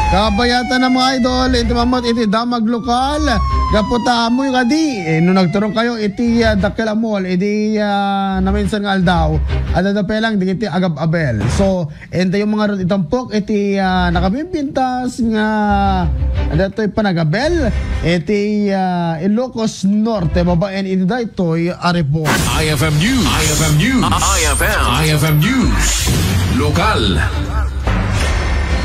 Kabayatan na mga idol, iti mamot iti damag lokal. Gaputa mo yung kadi. Nung nagturong kayo, iti dakil amol, iti naminsan nga aldaw. At pelang, di iti agab abel. So, ente yung mga itampok, iti nakabimpintas nga ito'y panagabel. Iti Ilocos Norte, babaen iti da ito'y Aripo. IFM News. IFM News. IFM News. Lokal.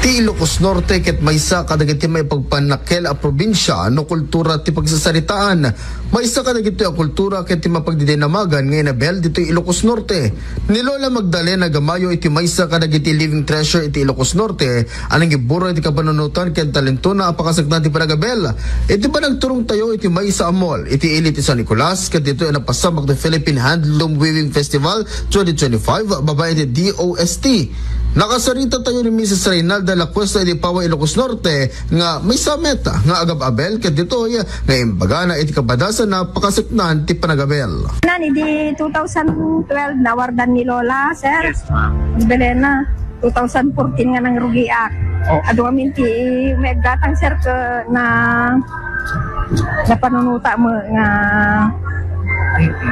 Ti Ilocos Norte ket maysa kadagiti may pagpanakel a probinsya no kultura ti pagsasaritaan. Maysa kadagiti a kultura ket ti mapagdidinamagan nga inabel dito Ilocos Norte. Ni Lola Magdalena Gamayo iti maysa kadagiti living treasure iti Ilocos Norte anang giburo iti kabanunutan ket talento na apakasagna ti panagabel. Iti pa nagturong tayo iti maysa amol iti ili ti San Nicolas ket dito ay napasabak ti Philippine Handloom Weaving Festival 2025 babae ti DOST. Nakasarita tayo ni Mrs. Reynalda La Cuesta iti Pawa Ilocos Norte nga may summit nga agab abel ket dito nga imbaga na iti kabadasan na pakasiknan ti panagabel. Nan di 2012 nawardan ni Lola, sir. Yes, ma'am. Belena 2014 nga nang rugiak. Oh. Adu amin ti may gatang sir na panunuta mo nga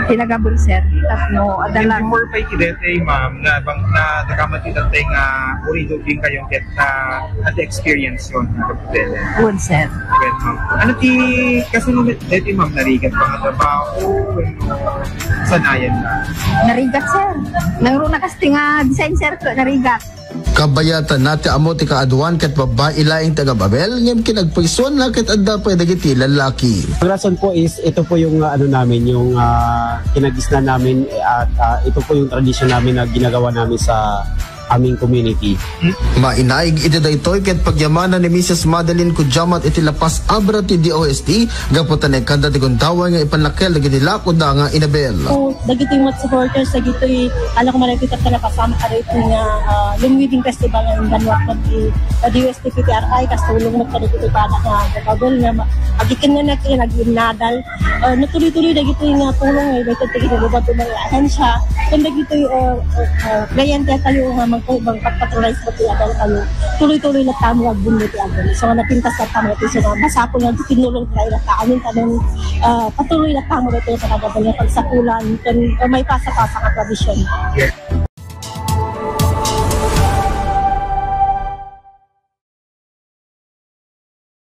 pinagabol sir tatno adalang before pa ikidete ma'am na bang na nakamatitan tayo nga urido din kayong get at experience yun kapitele. good sir. Well, ma'am. Ano ti kasunod dito ma'am narigat pa nga trabaho sanayan na? Narigat sir. Nangro na kasi nga design sir narigat. Kabayatan nati amo ti kaaduan ket babae laing taga Babel ngem kinagpaison na ket adda pa dagiti lalaki. Ang rason po is ito po yung ano namin yung kinagisna namin at ito po yung tradisyon namin na ginagawa namin sa aming community. Mainaig iti daytoy ket pagyamanan ni Mrs. Madeline Kudjamat iti lapas abra ti DOST gaputan ay kada ti guntawa nga ipanlakel dagiti lakod na nga inabel. So dagiti mat supporters dagiti ala ko malapit at kasama ka rito nga yung wedding festival ng Danwak pati DOST PTRI kastulong mo dagiti pana nga gagawin nga agikin nga naginadal natuloy-tuloy dagiti nga tulong ay dagiti lubad ng ahensya kun dagiti gayan tayo nga magpatronize ba ti adal kayo tuloy-tuloy na tamo ag bunlo ti adal so napintas na tamo ti so masapol nga tinulong tayo na kaamin tanong patuloy na tamo ito sa kagabal na pagsapulan may pasa-pasa ka tradisyon.